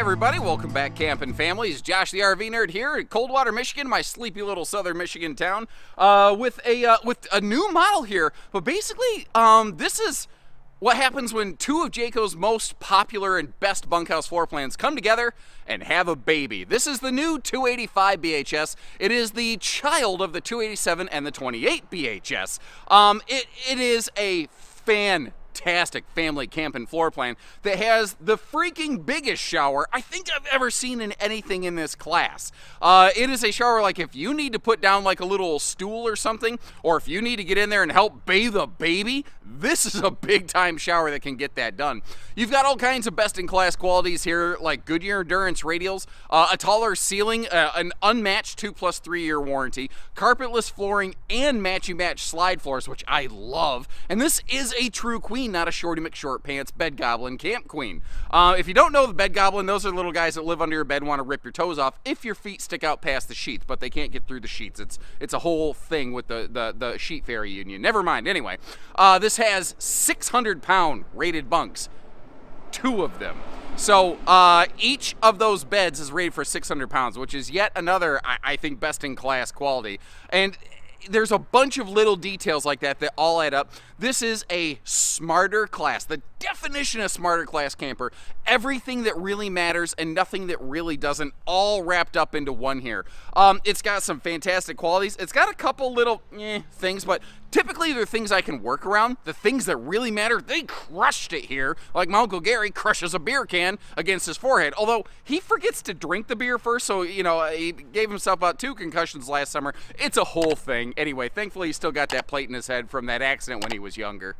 everybody, welcome back, camping families. Josh the RV Nerd here in Coldwater, Michigan, my sleepy little southern Michigan town, with a new model here. But basically, this is what happens when two of Jayco's most popular and best bunkhouse floor plans come together and have a baby. This is the new 285 BHS. It is the child of the 287 and the 28 BHS. It is a fantastic family camping floor plan that has the freaking biggest shower I think I've ever seen in anything in this class. It is a shower like if you need to put down like a little stool or something, or if you need to get in there and help bathe a baby, this is a big time shower that can get that done. You've got all kinds of best in class qualities here, like Goodyear Endurance radials, a taller ceiling, an unmatched 2+3 year warranty, carpetless flooring, and matchy-match slide floors, which I love. And this is a true queen, not a Shorty McShortpants bed goblin camp queen. If you don't know the bed goblin, those are little guys that live under your bed and want to rip your toes off if your feet stick out past the sheets, but they can't get through the sheets. It's a whole thing with the sheet fairy union. Never mind. Anyway, this has 600-pound rated bunks. 2 of them. So each of those beds is rated for 600 pounds, which is yet another, I think, best in class quality. And there's a bunch of little details like that that all add up. This is a smarter class. The definition of smarter class camper. Everything that really matters and nothing that really doesn't, all wrapped up into one here. It's got some fantastic qualities. It's got a couple little things, but typically they're things I can work around. The things that really matter, they crushed it here. Like my Uncle Gary crushes a beer can against his forehead. Although he forgets to drink the beer first, so, you know, he gave himself about 2 concussions last summer. It's a whole thing. Anyway, thankfully he still got that plate in his head from that accident when he was younger.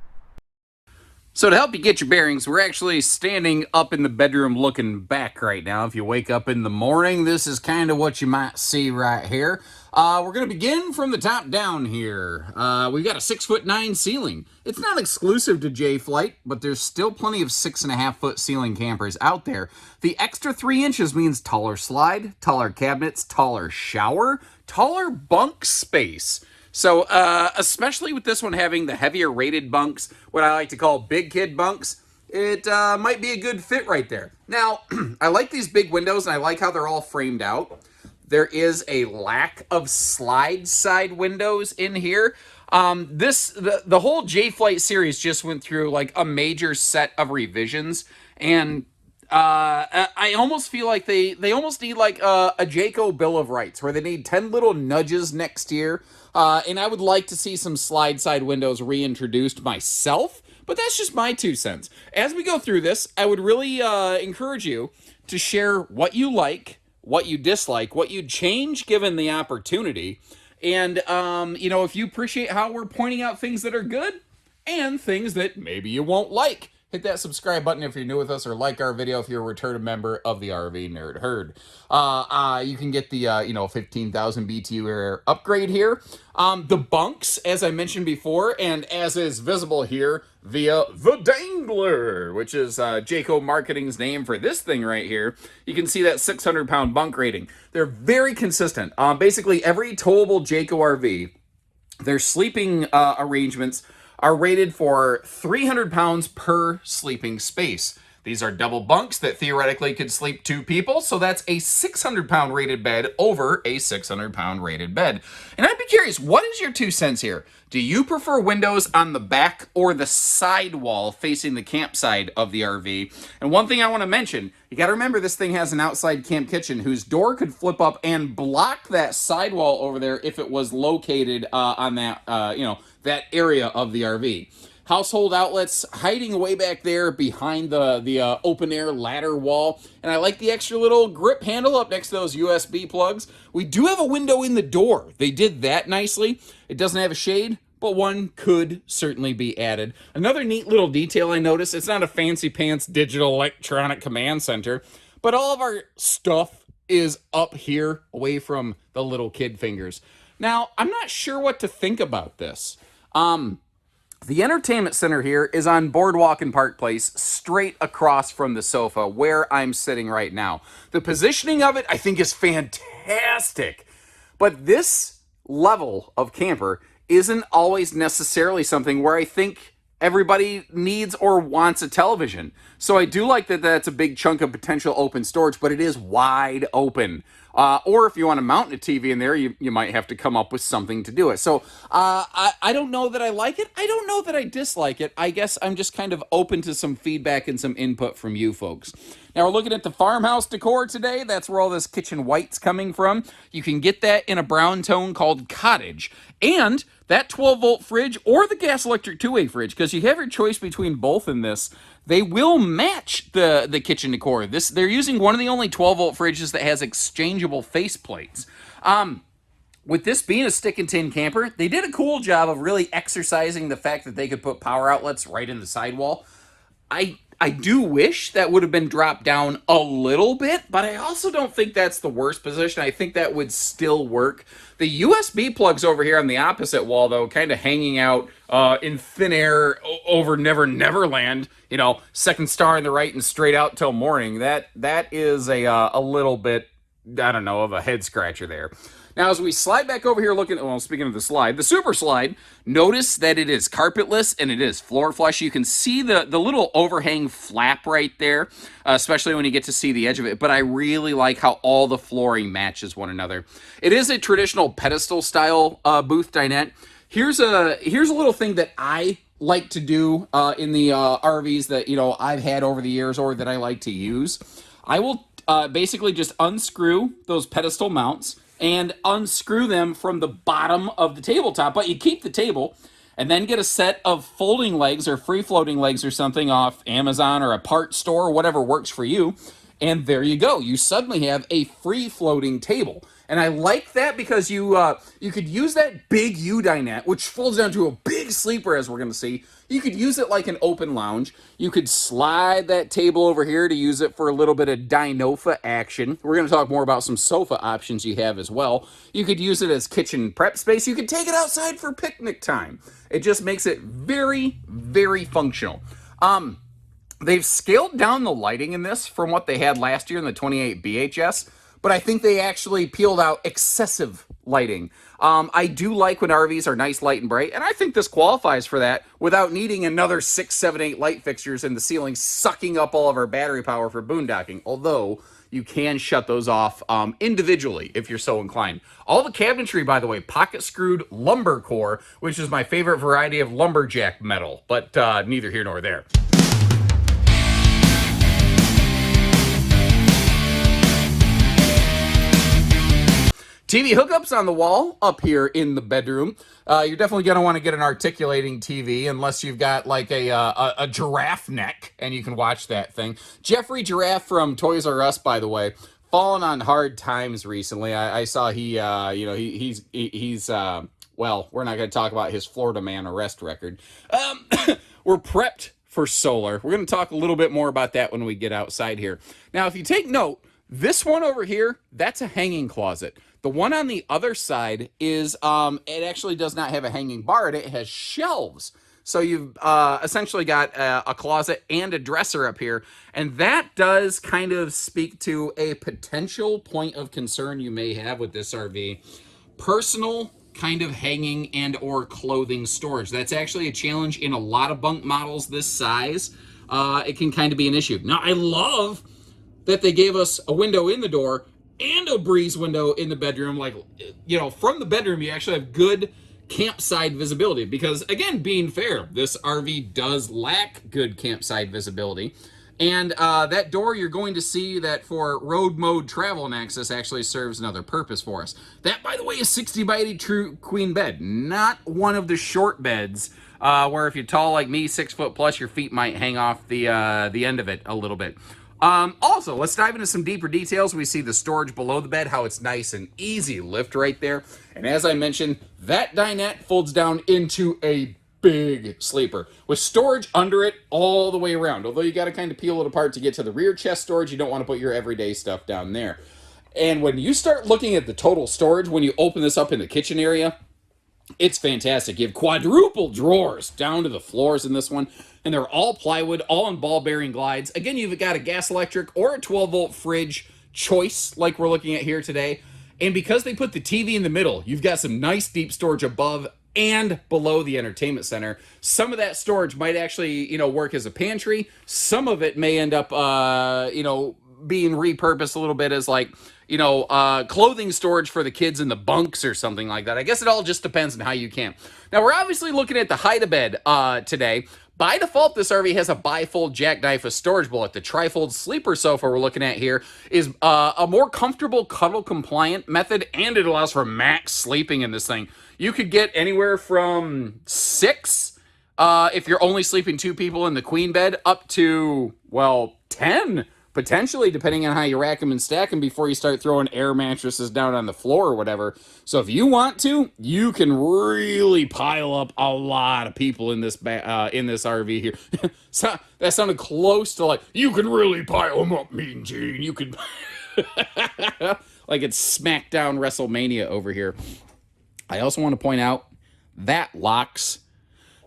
So to help you get your bearings, we're actually standing up in the bedroom looking back right now. If you wake up in the morning, this is kind of what you might see right here. We're going to begin from the top down here. We've got a 6'9" ceiling. It's not exclusive to J-Flight, but there's still plenty of 6.5-foot ceiling campers out there. The extra 3 inches means taller slide, taller cabinets, taller shower, taller bunk space. So, especially with this one having the heavier rated bunks, what I like to call big kid bunks, it might be a good fit right there. Now, I like these big windows and I like how they're all framed out. There is a lack of slide side windows in here. The whole J-Flight series just went through like a major set of revisions, and I almost feel like they almost need like a Jayco Bill of Rights, where they need 10 little nudges next year. And I would like to see some slide side windows reintroduced myself, but that's just my 2 cents. As we go through this, I would really encourage you to share what you like, what you dislike, what you'd change given the opportunity. And, if you appreciate how we're pointing out things that are good and things that maybe you won't like. Hit that subscribe button if you're new with us, or like our video if you're a return member of the RV Nerd Herd. You can get the, 15,000 BTU air upgrade here. The bunks, as I mentioned before, and as is visible here via the Dangler, which is Jayco Marketing's name for this thing right here. You can see that 600-pound bunk rating. They're very consistent. Basically, every towable Jayco RV, their sleeping arrangements are rated for 300 pounds per sleeping space. These are double bunks that theoretically could sleep 2 people, so that's a 600-pound rated bed over a 600-pound rated bed. And I'd be curious, what is your 2 cents here? Do you prefer windows on the back or the side wall facing the campsite of the RV? And one thing I want to mention, you got to remember this thing has an outside camp kitchen whose door could flip up and block that sidewall over there if it was located on that, that area of the RV. Household outlets hiding way back there behind the open air ladder wall. And I like the extra little grip handle up next to those USB plugs. We do have a window in the door. They did that nicely. It doesn't have a shade, but one could certainly be added. Another neat little detail I noticed, it's not a fancy pants digital electronic command center, but all of our stuff is up here away from the little kid fingers. Now, I'm not sure what to think about this. The entertainment center here is on Boardwalk and Park Place, straight across from the sofa where I'm sitting right now. The positioning of it, I think, is fantastic. But this level of camper isn't always necessarily something where I think everybody needs or wants a television. So I do like that that's a big chunk of potential open storage, but it is wide open. Or if you want to mount a TV in there, you might have to come up with something to do it. So I don't know that I like it. I don't know that I dislike it. I guess I'm just kind of open to some feedback and some input from you folks. Now we're looking at the farmhouse decor today. That's where all this kitchen white's coming from. You can get that in a brown tone called cottage. And that 12-volt fridge or the gas electric two-way fridge, because you have your choice between both in this, they will match the kitchen decor. They're using one of the only 12-volt fridges that has exchangeable faceplates. With this being a stick and tin camper, they did a cool job of really exercising the fact that they could put power outlets right in the sidewall. I do wish that would have been dropped down a little bit, but I also don't think that's the worst position. I think that would still work. The USB plugs over here on the opposite wall, though, kind of hanging out in thin air over Neverland. You know, second star on the right and straight out till morning. That is a little bit, I don't know, of a head scratcher there. Now, as we slide back over here looking at, well, speaking of the slide, the super slide, notice that it is carpetless and it is floor flush. You can see the little overhang flap right there, especially when you get to see the edge of it. But I really like how all the flooring matches one another. It is a traditional pedestal style booth dinette. Here's a little thing that I like to do in the RVs that, you know, I've had over the years or that I like to use. I will basically just unscrew those pedestal mounts and unscrew them from the bottom of the tabletop, but you keep the table and then get a set of folding legs or free floating legs or something off Amazon or a part store or whatever works for you. And there you go. You suddenly have a free floating table. And I like that because you could use that big U dinette, which folds down to a big sleeper, as we're going to see. You could use it like an open lounge. You could slide that table over here to use it for a little bit of dinofa action. We're going to talk more about some sofa options you have as well. You could use it as kitchen prep space. You could take it outside for picnic time. It just makes it very, very functional. They've scaled down the lighting in this from what they had last year in the 28 BHS, but I think they actually peeled out excessive lighting. I do like when RVs are nice, light, and bright, and I think this qualifies for that without needing another 6, 7, 8 light fixtures in the ceiling sucking up all of our battery power for boondocking, although you can shut those off individually if you're so inclined. All the cabinetry, by the way, pocket-screwed lumber core, which is my favorite variety of lumberjack metal, but neither here nor there. TV hookups on the wall up here in the bedroom. You're definitely going to want to get an articulating TV unless you've got like a giraffe neck and you can watch that thing. Jeffrey Giraffe from Toys R Us, by the way, fallen on hard times recently. I saw he's well, we're not going to talk about his Florida man arrest record. We're prepped for solar. We're going to talk a little bit more about that when we get outside here. Now, if you take note, this one over here, that's a hanging closet. The one on the other side is, it actually does not have a hanging bar. It has shelves. So you've essentially got a closet and a dresser up here. And that does kind of speak to a potential point of concern you may have with this RV. Personal kind of hanging and or clothing storage. That's actually a challenge in a lot of bunk models this size. It can kind of be an issue. Now, I love that they gave us a window in the door and a breeze window in the bedroom. Like, you know, from the bedroom, you actually have good campsite visibility because, again, being fair, this RV does lack good campsite visibility. And that door, you're going to see that for road mode travel and access actually serves another purpose for us. That, by the way, is 60 by 80 true queen bed, not one of the short beds where if you're tall like me, 6 foot plus, your feet might hang off the end of it a little bit. Also, let's dive into some deeper details. We see the storage below the bed, how it's nice and easy lift right there. And as I mentioned, that dinette folds down into a big sleeper with storage under it all the way around. Although you got to kind of peel it apart to get to the rear chest storage. You don't want to put your everyday stuff down there. And when you start looking at the total storage, when you open this up in the kitchen area, it's fantastic. You have quadruple drawers down to the floors in this one, and they're all plywood, all in ball bearing glides. Again, you've got a gas electric or a 12-volt fridge choice like we're looking at here today. And because they put the TV in the middle, you've got some nice deep storage above and below the entertainment center. Some of that storage might actually, work as a pantry. Some of it may end up, being repurposed a little bit as like, clothing storage for the kids in the bunks or something like that. I guess it all just depends on how you can. Now, we're obviously looking at the hide-a-bed today. By default, this RV has a bifold jackknife with storage bullet. The trifold sleeper sofa we're looking at here is a more comfortable cuddle compliant method, and it allows for max sleeping in this thing. You could get anywhere from 6 if you're only sleeping 2 people in the queen bed, up to, 10 potentially, depending on how you rack them and stack them before you start throwing air mattresses down on the floor or whatever. So if you want to, you can really pile up a lot of people in this RV here. So that sounded close to like, you can really pile them up, Mean Gene. You can, like it's SmackDown WrestleMania over here. I also want to point out that locks.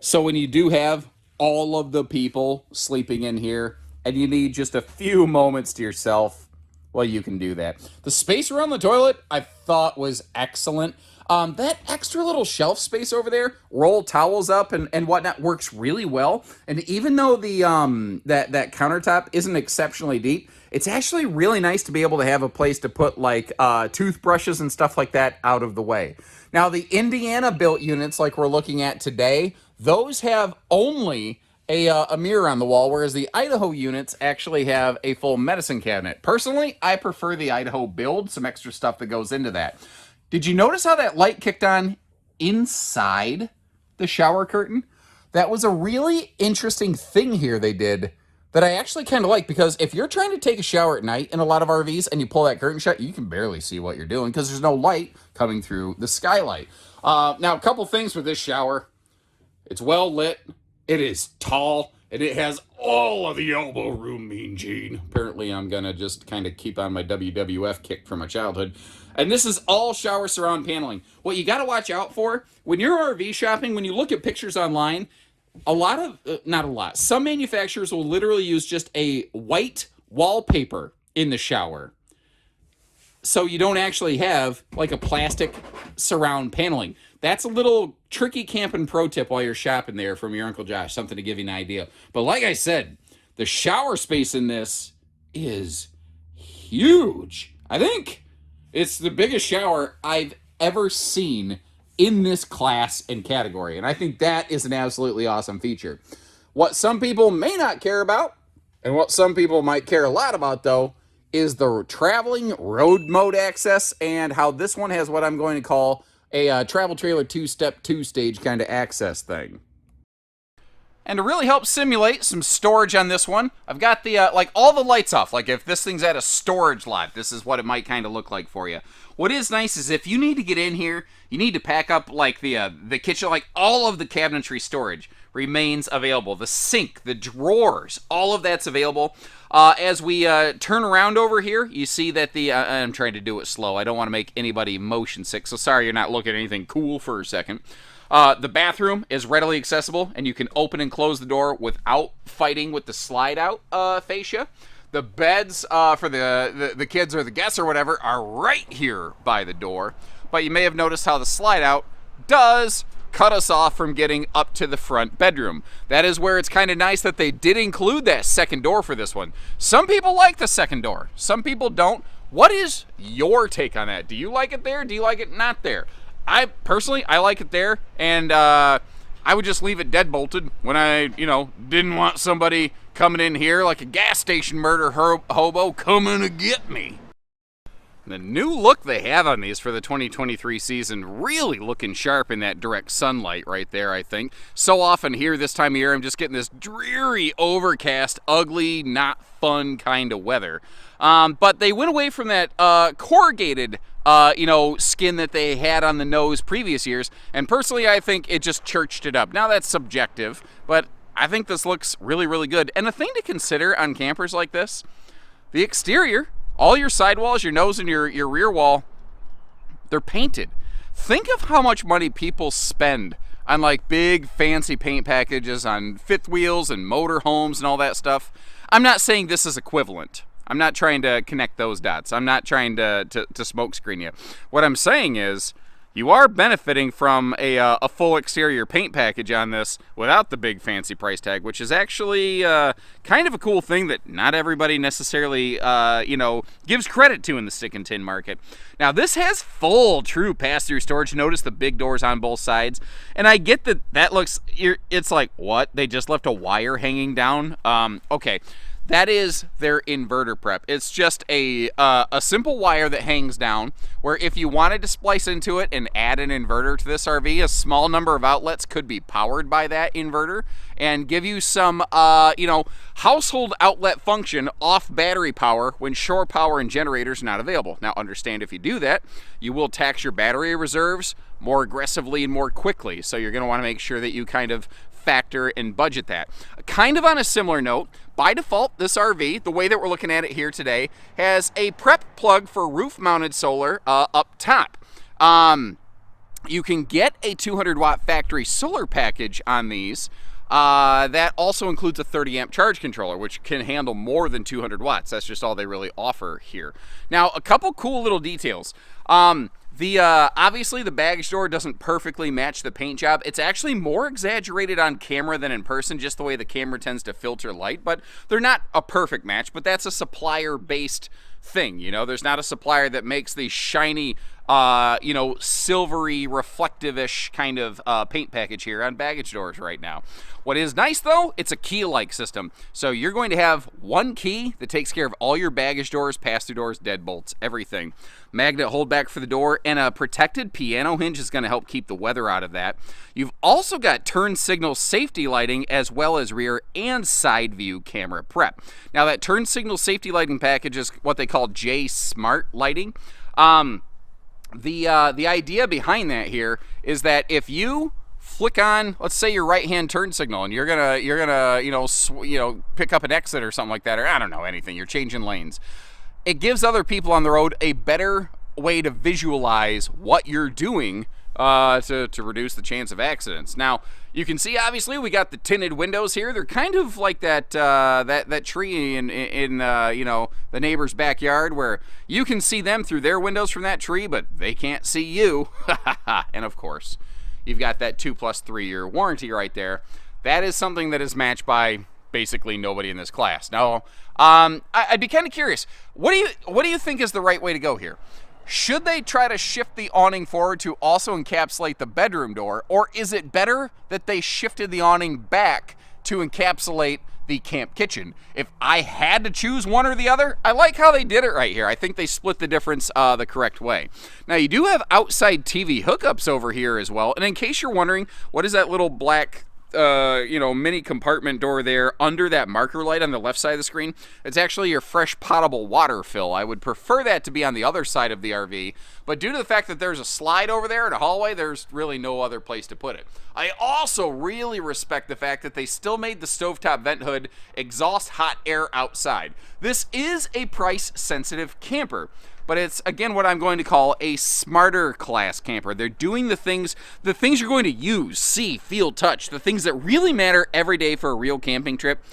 So when you do have all of the people sleeping in here, and you need just a few moments to yourself, well, you can do that. The space around the toilet, I thought was excellent. That extra little shelf space over there, roll towels up and whatnot, works really well. And even though the that countertop isn't exceptionally deep, it's actually really nice to be able to have a place to put like toothbrushes and stuff like that out of the way. Now, the Indiana-built units like we're looking at today, those have only a mirror on the wall, whereas the Idaho units actually have a full medicine cabinet. Personally, I prefer the Idaho build, some extra stuff that goes into that. Did you notice how that light kicked on inside the shower curtain? That was a really interesting thing here they did that I actually kind of like, because if you're trying to take a shower at night in a lot of RVs and you pull that curtain shut, you can barely see what you're doing because there's no light coming through the skylight. Now, a couple things with this shower. It's well lit. It is tall, and it has all of the elbow room, Mean Gene. Apparently, I'm going to just kind of keep on my WWF kick from my childhood. And this is all shower surround paneling. What you got to watch out for, when you're RV shopping, when you look at pictures online, some manufacturers will literally use just a white wallpaper in the shower. So you don't actually have like a plastic surround paneling. That's a little tricky camping pro tip while you're shopping there from your Uncle Josh, something to give you an idea. But like I said, the shower space in this is huge. I think it's the biggest shower I've ever seen in this class and category. And I think that is an absolutely awesome feature. What some people may not care about, and what some people might care a lot about though, is the traveling road mode access, and how this one has what I'm going to call a travel trailer two-step, two-stage kind of access thing. And to really help simulate some storage on this one, I've got the like all the lights off. Like if this thing's at a storage lot, this is what it might kind of look like for you. What is nice is if you need to get in here, you need to pack up like the kitchen, like all of the cabinetry storage remains available. The sink, the drawers, all of that's available. As we turn around over here, you see that I'm trying to do it slow. I don't want to make anybody motion sick, so sorry you're not looking at anything cool for a second. The bathroom is readily accessible, and you can open and close the door without fighting with the slide-out fascia. The beds for the kids or the guests or whatever are right here by the door, but you may have noticed how the slide-out does cut us off from getting up to the front bedroom. That is where it's kind of nice that they did include that second door for this one. Some people like the second door. Some people don't. What is your take on that? Do you like it there? Do you like it not there? I like it there, and I would just leave it deadbolted when I, didn't want somebody coming in here like a gas station murder hobo coming to get me. The new look they have on these for the 2023 season, really looking sharp in that direct sunlight right there, I think. So often here this time of year, I'm just getting this dreary, overcast, ugly, not fun kind of weather. But they went away from that corrugated skin that they had on the nose previous years, and personally I think it just churched it up. Now that's subjective, but I think this looks really, really good. And a thing to consider on campers like this, the exterior, all your sidewalls, your nose, and your rear wall, they're painted. Think of how much money people spend on like big fancy paint packages on fifth wheels and motor homes and all that stuff. I'm not saying this is equivalent. I'm not trying to connect those dots. I'm not trying to smoke screen you. What I'm saying is you are benefiting from a full exterior paint package on this without the big fancy price tag, which is actually kind of a cool thing that not everybody necessarily, gives credit to in the stick and tin market. Now, this has full true pass-through storage. Notice the big doors on both sides. And I get that looks, it's like, what? They just left a wire hanging down? Okay. That is their inverter prep. It's just a simple wire that hangs down, where if you wanted to splice into it and add an inverter to this RV, a small number of outlets could be powered by that inverter and give you some, household outlet function off battery power when shore power and generators not available. Now, understand, if you do that, you will tax your battery reserves more aggressively and more quickly. So you're going to want to make sure that you kind of factor and budget that. Kind of on a similar note, by default, this RV, the way that we're looking at it here today, has a prep plug for roof-mounted solar up top. You can get a 200-watt factory solar package on these. That also includes a 30-amp charge controller, which can handle more than 200 watts. That's just all they really offer here. Now, a couple cool little details. Obviously the baggage door doesn't perfectly match the paint job. It's actually more exaggerated on camera than in person, just the way the camera tends to filter light, but they're not a perfect match, but that's a supplier-based thing. There's not a supplier that makes the shiny, silvery, reflective-ish kind of paint package here on baggage doors right now. What is nice, though, it's a key-like system. So you're going to have one key that takes care of all your baggage doors, pass-through doors, deadbolts, everything. Magnet holdback for the door, and a protected piano hinge is going to help keep the weather out of that. You've also got turn signal safety lighting, as well as rear and side view camera prep. Now, that turn signal safety lighting package is what they call J Smart lighting. The idea behind that here is that if you flick on, let's say, your right-hand turn signal, and you're gonna pick up an exit or something like that, or I don't know, anything, you're changing lanes, it gives other people on the road a better way to visualize what you're doing to reduce the chance of accidents. Now, you can see, obviously, we got the tinted windows here. They're kind of like that tree in the neighbor's backyard, where you can see them through their windows from that tree, but they can't see you. And of course, you've got that 2+3 year warranty right there. That is something that is matched by basically nobody in this class. Now, I'd be kind of curious. What do you think is the right way to go here? Should they try to shift the awning forward to also encapsulate the bedroom door, or is it better that they shifted the awning back to encapsulate the camp kitchen? If I had to choose one or the other, I like how they did it right here. I think they split the difference the correct way. Now, you do have outside TV hookups over here as well, and in case you're wondering, what is that little black mini compartment door there under that marker light on the left side of the screen? It's actually your fresh potable water fill. I would prefer that to be on the other side of the RV, but due to the fact that there's a slide over there and a hallway, there's really no other place to put it. I also really respect the fact that they still made the stovetop vent hood exhaust hot air outside. This is a price-sensitive camper, but it's, again, what I'm going to call a smarter class camper. They're doing the things you're going to use, see, feel, touch, the things that really matter every day for a real camping trip.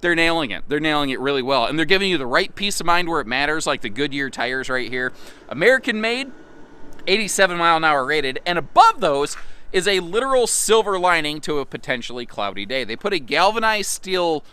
They're nailing it. They're nailing it really well. And they're giving you the right peace of mind where it matters, like the Goodyear tires right here. American made, 87 mile an hour rated, and above those is a literal silver lining to a potentially cloudy day. They put a galvanized steel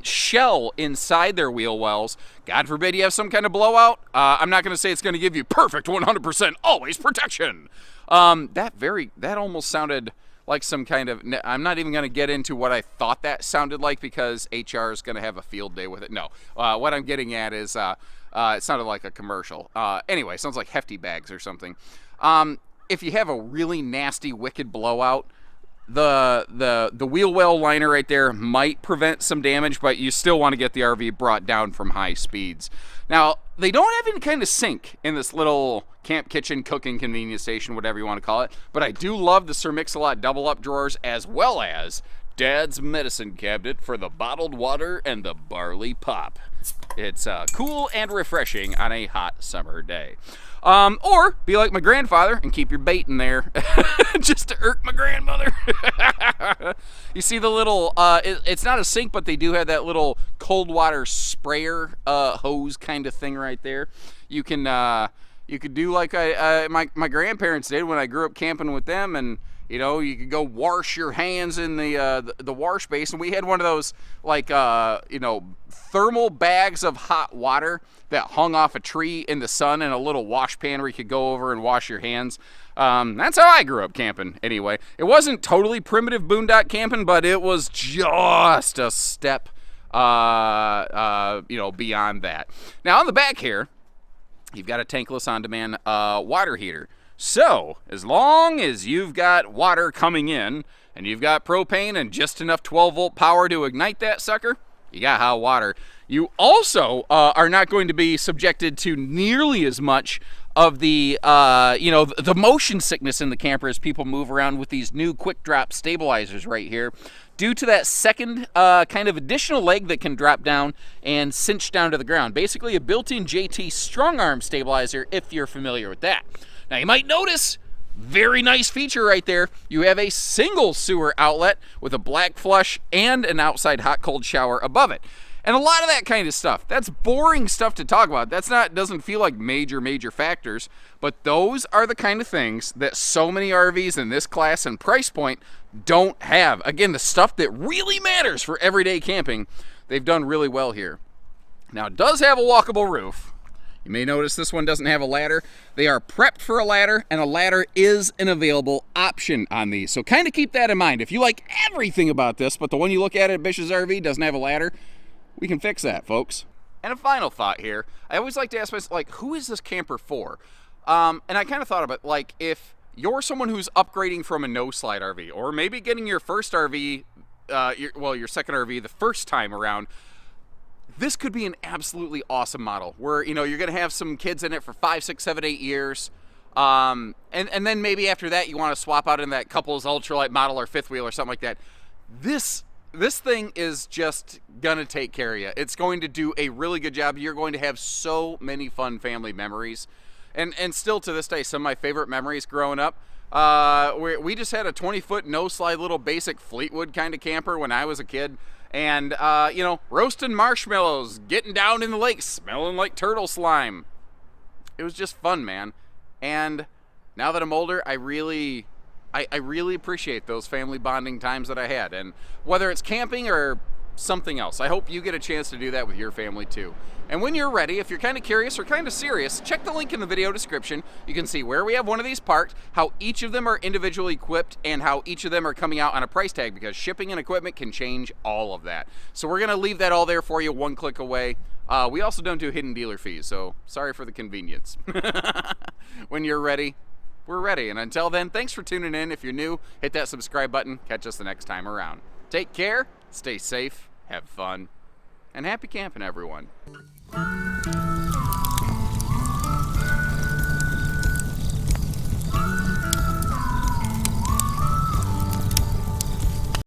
shell inside their wheel wells. God forbid you have some kind of blowout. I'm not going to say it's going to give you perfect 100% always protection. That almost sounded like some kind of, I'm not even going to get into what I thought that sounded like, because HR is going to have a field day with it. No, what I'm getting at is it sounded like a commercial. Anyway, sounds like Hefty Bags or something. If you have a really nasty, wicked blowout, the wheel well liner right there might prevent some damage, but you still want to get the RV brought down from high speeds. Now, they don't have any kind of sink in this little camp kitchen cooking convenience station, whatever you want to call it, but I do love the Sir Mix-a-Lot double up drawers, as well as Dad's medicine cabinet for the bottled water and the barley pop. It's cool and refreshing on a hot summer day. Or be like my grandfather and keep your bait in there just to irk my grandmother. You see the little, it's not a sink, but they do have that little cold water sprayer hose kind of thing right there. You can You could do like my grandparents did when I grew up camping with them, and you know, you could go wash your hands in the wash basin. We had one of those like you know, thermal bags of hot water that hung off a tree in the sun, and a little wash pan where you could go over and wash your hands. That's how I grew up camping. Anyway, it wasn't totally primitive boondock camping, but it was just a step you know, beyond that. Now on the back here, you've got a tankless on-demand water heater. So, as long as you've got water coming in, and you've got propane and just enough 12-volt power to ignite that sucker, you got hot water. You also are not going to be subjected to nearly as much of the, you know, the motion sickness in the camper as people move around with these new quick drop stabilizers right here, due to that second kind of additional leg that can drop down and cinch down to the ground. Basically a built-in JT strong arm stabilizer, if you're familiar with that. Now you might notice, very nice feature right there, you have a single sewer outlet with a black flush and an outside hot-cold shower above it. And a lot of that kind of stuff, that's boring stuff to talk about. Doesn't feel like major factors, but those are the kind of things that so many RVs in this class and price point don't have. Again, the stuff that really matters for everyday camping, they've done really well here. Now it does have a walkable roof. You may notice this one doesn't have a ladder. They are prepped for a ladder, and a ladder is an available option on these. So kind of keep that in mind. If you like everything about this, but the one you look at Bish's RV doesn't have a ladder, we can fix that, folks. And a final thought here. I always like to ask myself, like, who is this camper for? And I kind of thought about, like, if you're someone who's upgrading from a no-slide RV, or maybe getting your first RV, your second RV the first time around, this could be an absolutely awesome model where, you know, you're going to have some kids in it for 5, 6, 7, 8 years. And then maybe after that you want to swap out in that couple's ultralight model or fifth wheel or something like that. This thing is just going to take care of you. It's going to do a really good job. You're going to have so many fun family memories. And still to this day, some of my favorite memories growing up, we just had a 20-foot no-slide little basic Fleetwood kind of camper when I was a kid. And, you know, roasting marshmallows, getting down in the lake, smelling like turtle slime. It was just fun, man. And now that I'm older, I really appreciate those family bonding times that I had. And whether it's camping or something else, I hope you get a chance to do that with your family too. And when you're ready, if you're kind of curious or kind of serious, check the link in the video description. You can see where we have one of these parked, how each of them are individually equipped, and how each of them are coming out on a price tag, because shipping and equipment can change all of that. So we're going to leave that all there for you, one click away. We also don't do hidden dealer fees, so sorry for the convenience. When you're ready, we're ready. And until then, thanks for tuning in. If you're new, hit that subscribe button. Catch us the next time around. Take care, stay safe, have fun, and happy camping, everyone.